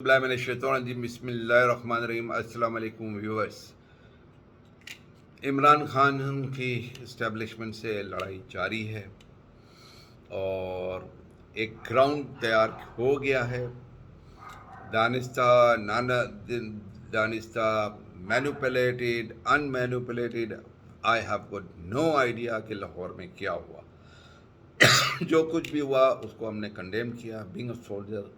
بسم اللہ الرحمن الرحیم۔ السلام علیکم ویورز۔ عمران خان کی اسٹیبلشمنٹ سے لڑائی جاری ہے اور ایک گراؤنڈ تیار ہو گیا ہے۔ دانستہ مینوپولیٹڈ ان manipulated, I have got no idea کہ لاہور میں کیا ہوا۔ جو کچھ بھی ہوا اس کو ہم نے کنڈیم کیا۔ بینگ اے سولجر،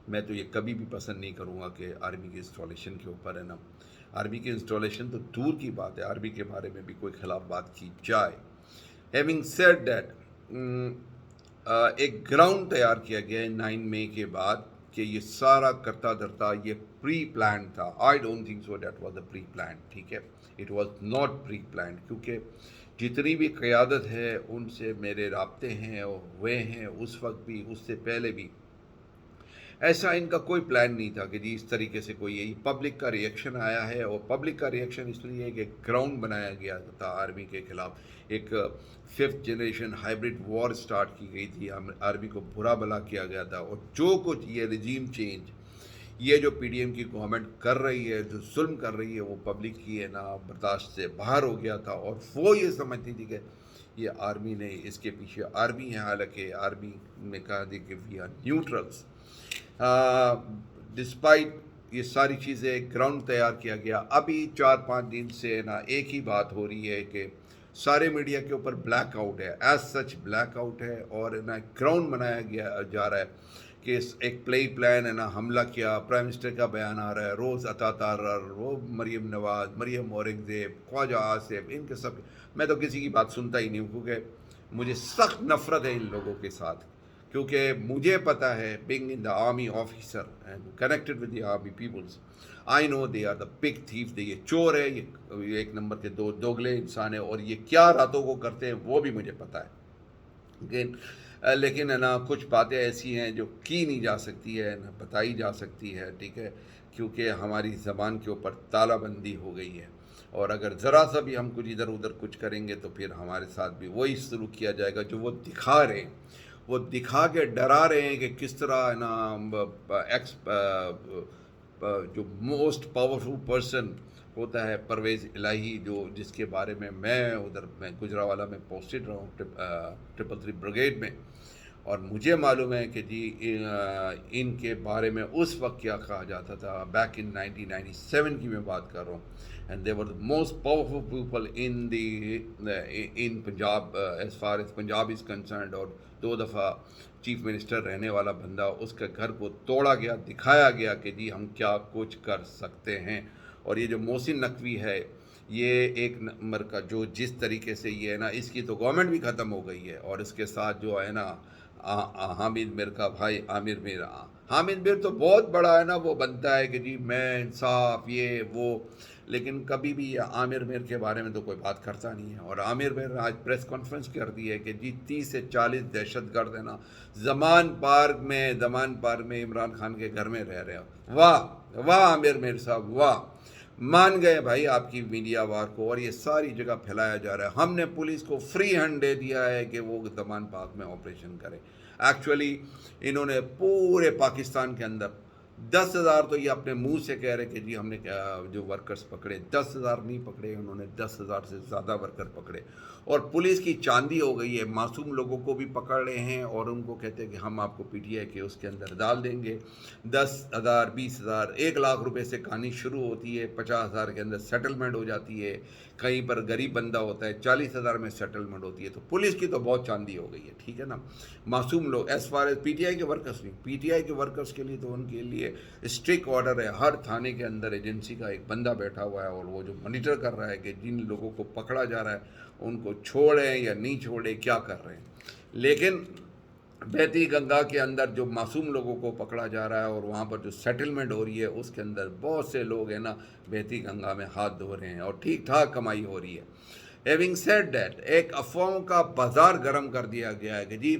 میں تو یہ کبھی بھی پسند نہیں کروں گا کہ آرمی کی انسٹالیشن کے اوپر ہے نا، آرمی کی انسٹالیشن تو دور کی بات ہے، آرمی کے بارے میں بھی کوئی خلاف بات کی جائے۔ ہیونگ سیڈ دیٹ، ایک گراؤنڈ تیار کیا گیا ہے 9 مئی کے بعد کہ یہ سارا کرتا دھرتا یہ پری پلان تھا۔ I don't think so that was a preplan, ٹھیک ہے، it was not preplan, کیونکہ جتنی بھی قیادت ہے ان سے میرے رابطے ہیں اور ہوئے ہیں اس وقت بھی، اس سے پہلے بھی۔ ایسا ان کا کوئی پلان نہیں تھا کہ جی اس طریقے سے کوئی یہی پبلک کا ریئیکشن آیا ہے، اور پبلک کا ریئیکشن اس لیے کہ گراؤنڈ بنایا گیا تھا آرمی کے خلاف۔ ایک 5th جنریشن ہائیبرڈ وار سٹارٹ کی گئی تھی، آرمی کو برا بھلا کیا گیا تھا، اور جو کچھ یہ رجیم چینج، یہ جو پی ڈی ایم کی گورنمنٹ کر رہی ہے، جو ظلم کر رہی ہے، وہ پبلک کی ہے نا برداشت سے باہر ہو گیا تھا، اور وہ یہ سمجھتی تھی کہ یہ آرمی نے اس کے پیچھے آرمی ہے، حالانکہ آرمی نے کہا تھی کہ وی آر نیوٹرلس۔ ڈسپائٹ یہ ساری چیزیں گراؤنڈ تیار کیا گیا۔ ابھی 4-5 دن سے نا ایک ہی بات ہو رہی ہے کہ سارے میڈیا کے اوپر بلیک آؤٹ ہے، ایز سچ بلیک آؤٹ ہے، اور نا گراؤنڈ بنایا جا رہا ہے کہ ایک پلان ہے نا، حملہ کیا، پرائم منسٹر کا بیان آ رہا ہے، روز عطا تارر، وہ مریم نواز، مریم اورنگزیب، خواجہ آصف، ان کے سب۔ میں تو کسی کی بات سنتا ہی نہیں ہوں، کیونکہ مجھے سخت نفرت ہے ان لوگوں کے ساتھ، کیونکہ مجھے پتہ ہے being in the army officer and connected with the army peoples, I know they are the big thief, یہ چور ہے، یہ ایک نمبر کے دوگلے انسان ہے، اور یہ کیا راتوں کو کرتے ہیں وہ بھی مجھے پتہ ہے۔ لیکن ہے نا کچھ باتیں ایسی ہیں جو کی نہیں جا سکتی ہے، نہ بتائی جا سکتی ہے، ٹھیک ہے، کیونکہ ہماری زبان کے اوپر تالہ بندی ہو گئی ہے، اور اگر ذرا سا بھی ہم کچھ ادھر ادھر کچھ کریں گے تو پھر ہمارے ساتھ بھی وہی سلوک کیا جائے گا جو وہ دکھا رہے ہیں۔ وہ دکھا کے ڈرا رہے ہیں کہ کس طرح ہے نا جو موسٹ پاورفل پرسن ہوتا ہے پرویز الہی، جس کے بارے میں میں گجراوالا میں پوسٹڈ رہا ہوں 333 بریگیڈ میں، اور مجھے معلوم ہے کہ جی ان کے بارے میں اس وقت کیا کہا جاتا تھا۔ بیک ان 1997 کی میں بات کر رہا ہوں، and they were the most powerful people in Punjab as far as Punjab is concerned, اور 2 دفعہ چیف منسٹر رہنے والا بندہ، اس کے گھر کو توڑا گیا، دکھایا گیا کہ جی ہم کیا کچھ کر سکتے ہیں۔ اور یہ جو محسن نقوی ہے، یہ ایک نمبر کا جو جس طریقے سے یہ ہے نا، اس کی تو گورنمنٹ بھی ختم ہو گئی ہے، اور اس کے ساتھ جو ہے نا حامد میر کا بھائی عامر میر، حامد میر تو بہت بڑا ہے نا، وہ بنتا ہے کہ جی میں انصاف یہ وہ، لیکن کبھی بھی یہ عامر میر کے بارے میں تو کوئی بات کرتا نہیں ہے۔ اور عامر میر نے آج پریس کانفرنس کر دی ہے کہ جی 30 سے 40 دہشت گرد ہے نا زمان پارک میں عمران خان کے گھر میں رہ رہے ہیں۔ واہ واہ عامر میر صاحب، واہ، مان گئے بھائی آپ کی میڈیا وار کو، اور یہ ساری جگہ پھیلایا جا رہا ہے۔ ہم نے پولیس کو فری ہینڈ دے دیا ہے کہ وہ زمان پاک میں آپریشن کرے۔ ایکچولی انہوں نے پورے پاکستان کے اندر 10,000 تو یہ اپنے منہ سے کہہ رہے کہ جی ہم نے جو ورکرز پکڑے، 10,000 نہیں پکڑے انہوں نے، 10,000 سے زیادہ ورکر پکڑے، اور پولیس کی چاندی ہو گئی ہے، معصوم لوگوں کو بھی پکڑ رہے ہیں، اور ان کو کہتے ہیں کہ ہم آپ کو پی ٹی آئی کے اس کے اندر ڈال دیں گے۔ 10,000 20,000 1,00,000 روپے سے کہانی شروع ہوتی ہے، 50,000 کے اندر سیٹلمنٹ ہو جاتی ہے، کہیں پر غریب بندہ ہوتا ہے 40,000 میں سیٹلمنٹ ہوتی ہے۔ تو پولیس کی تو بہت چاندی ہو گئی ہے، ٹھیک ہے نا۔ معصوم لوگ as far as P T I کے ورکرز نہیں، پی ٹی آئی کے ورکرز کے لیے تو ان کے لیے اسٹرکٹ آرڈر ہے، ہر تھانے کے اندر ایجنسی کا ایک بندہ بیٹھا ہوا ہے، اور وہ جو مانیٹر کر رہا ہے کہ جن لوگوں کو پکڑا جا رہا ہے ان کو چھوڑیں یا نہیں چھوڑیں، کیا کر رہے ہیں۔ لیکن بہتی گنگا کے اندر جو معصوم لوگوں کو پکڑا جا رہا ہے، اور وہاں پر جو سیٹلمنٹ ہو رہی ہے، اس کے اندر بہت سے لوگ ہیں نا بہتی گنگا میں ہاتھ دھو رہے ہیں، اور ٹھیک ٹھاک کمائی ہو رہی ہے۔ ہیونگ سیڈ دیٹ، ایک افواہوں کا بازار گرم کر دیا گیا ہے کہ جی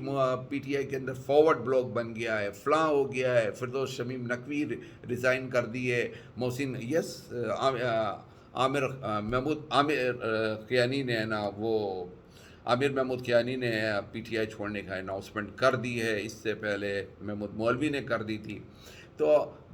پی ٹی آئی کے اندر فارورڈ بلاک بن گیا ہے، فلاں ہو گیا ہے، فردوس شمیم نقوی ریزائن کر دی ہے، محسن عامر کیانی نے نا وہ عامر محمود کیانی نے پی ٹی آئی چھوڑنے کا اناؤنسمنٹ کر دی ہے، اس سے پہلے محمود مولوی نے کر دی تھی۔ تو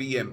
PM।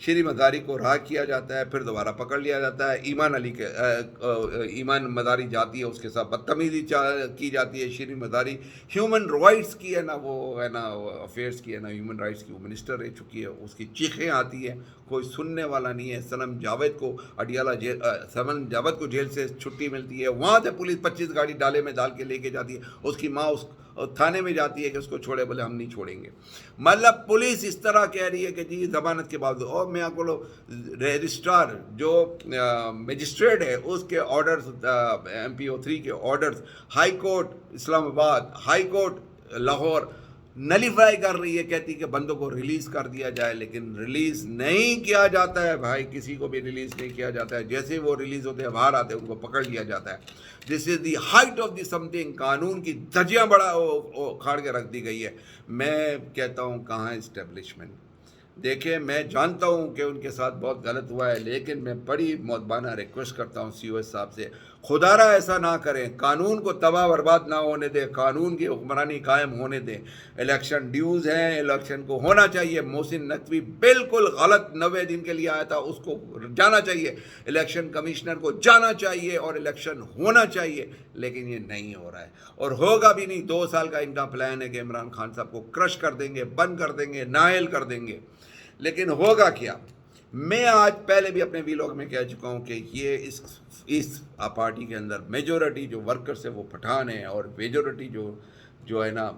شیریں مزاری کو رہا کیا جاتا ہے، پھر دوبارہ پکڑ لیا جاتا ہے، ایمان مزاری جاتی ہے، اس کے ساتھ بدتمیزی کی جاتی ہے. شیریں مزاری ہیومن رائٹس کی ہے نا، وہ ہے نا افیئرس کی ہے نا، ہیومن رائٹس کی وہ منسٹر رہ چکی ہے، اس کی چیخیں آتی ہیں، کوئی سننے والا نہیں ہے. سنم جاوید کو سنم جاوید کو جیل سے چھٹی ملتی ہے، وہاں سے پولیس 25 گاڑی ڈالے میں ڈال کے لے کے جاتی ہے، اس کی ماں اس تھانے میں جاتی ہے کہ اس کو چھوڑے، بولے ہم نہیں چھوڑیں گے. مطلب پولیس اس طرح کہہ رہی ہے کہ جی ضمانت کے باوجود. اور میں آپ کو رجسٹرار جو مجسٹریٹ ہے اس کے آرڈرز MPO3 کے آرڈرز ہائی کورٹ اسلام آباد، ہائی کورٹ لاہور نلیفائی کر رہی ہے، کہتی کہ بندوں کو ریلیز کر دیا جائے، لیکن ریلیز نہیں کیا جاتا ہے بھائی، کسی کو بھی ریلیز نہیں کیا جاتا ہے. جیسے وہ ریلیز ہوتے ہیں باہر آتے ہیں ان کو پکڑ لیا جاتا ہے. This is the height of the something. قانون کی دھجیاں بڑا کھاڑ کے رکھ دی گئی ہے. میں کہتا ہوں کہاں اسٹیبلشمنٹ. دیکھیں میں جانتا ہوں کہ ان کے ساتھ بہت غلط ہوا ہے، لیکن میں بڑی مؤدبانہ ریکویسٹ کرتا ہوں COS صاحب سے، خدا را ایسا نہ کریں، قانون کو تباہ برباد نہ ہونے دیں، قانون کی حکمرانی قائم ہونے دیں. الیکشن ڈیوز ہیں، الیکشن کو ہونا چاہیے. محسن نقوی بالکل غلط 90 دن کے لیے آیا تھا، اس کو جانا چاہیے. الیکشن کمشنر کو جانا چاہیے اور الیکشن ہونا چاہیے، لیکن یہ نہیں ہو رہا ہے اور ہوگا بھی نہیں. 2 سال کا ان کا پلان ہے کہ عمران خان صاحب کو کرش کر دیں گے، بند کر دیں گے، نااہل کر دیں گے، لیکن ہوگا کیا. میں آج پہلے بھی اپنے ویلاگ میں کہہ چکا ہوں کہ یہ اس پارٹی کے اندر میجورٹی جو ورکرز ہیں وہ پٹھان ہیں، اور میجورٹی جو ہے نا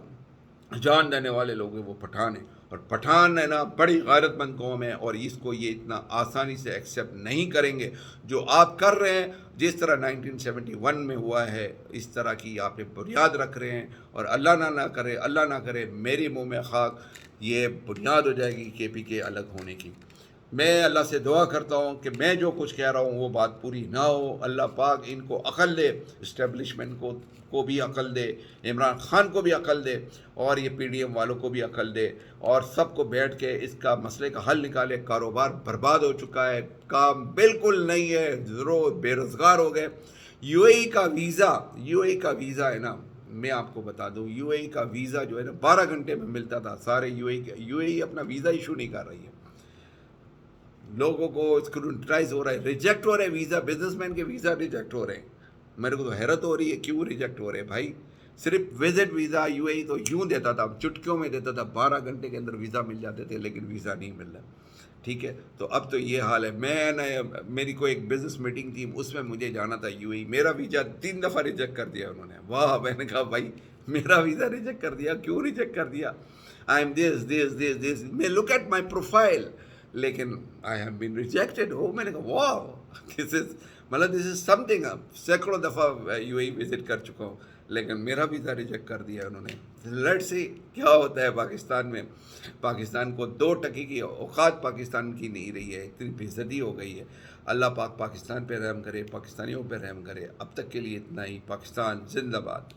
جان دینے والے لوگ ہیں وہ پٹھان ہیں. اور پٹھان ہے نا بڑی غیرت مند قوم ہے، اور اس کو یہ اتنا آسانی سے ایکسیپٹ نہیں کریں گے. جو آپ کر رہے ہیں جس طرح 1971 میں ہوا ہے، اس طرح کی آپ نے بنیاد رکھ رہے ہیں، اور اللہ نہ کرے میری منہ میں خاک یہ بنیاد ہو جائے گی KPK الگ ہونے کی. میں اللہ سے دعا کرتا ہوں کہ میں جو کچھ کہہ رہا ہوں وہ بات پوری نہ ہو. اللہ پاک ان کو عقل دے، اسٹیبلشمنٹ کو بھی عقل دے، عمران خان کو بھی عقل دے، اور یہ PDM والوں کو بھی عقل دے، اور سب کو بیٹھ کے اس کا مسئلے کا حل نکالے. کاروبار برباد ہو چکا ہے، کام بالکل نہیں ہے، ضرور بے روزگار ہو گئے. UAE کا ویزا ہے نا، میں آپ کو بتا دوں UAE کا ویزا جو ہے نا 12 گھنٹے میں ملتا تھا. سارے UAE اپنا ویزا ایشو نہیں کر رہی ہے، لوگوں کو اسکروٹنائز ہو رہا ہے، ریجیکٹ ہو رہے ہیں ویزا. بزنس مین کے ویزا ریجیکٹ ہو رہے ہیں. میرے کو تو حیرت ہو رہی ہے کیوں ریجیکٹ ہو رہے ہیں بھائی. صرف وزٹ ویزا UAE تو یوں دیتا تھا، چٹکیوں میں دیتا تھا، 12 گھنٹے کے اندر ویزا مل جاتے تھے، لیکن ویزا نہیں مل رہا. ٹھیک ہے، تو اب تو یہ حال ہے. میری کوئی ایک بزنس میٹنگ تھی، اس میں مجھے جانا تھا UAE. میرا ویزا 3 دفعہ ریجیکٹ کر دیا انہوں نے. واہ، میں نے کہا بھائی میرا ویزا ریجیکٹ کر دیا، کیوں ریجیکٹ کر دیا؟ آئی ایم دس میں لک ایٹ مائی پروفائل، لیکن آئی ہیو بین ریجیکٹڈ. میں نے کہا واو، دس از سم تھنگ. سینکڑوں دفعہ UAE وزٹ کر چکا ہوں، لیکن میرا ویزا ریجیکٹ کر دیا انہوں نے. لیٹس سی کیا ہوتا ہے پاکستان میں. پاکستان کو 2 ٹکی کی اوقات پاکستان کی نہیں رہی ہے، اتنی بے عزتی ہو گئی ہے. اللہ پاک پاکستان پہ رحم کرے، پاکستانیوں پہ رحم کرے. اب تک کے لیے اتنا ہی. پاکستان زندہ باد.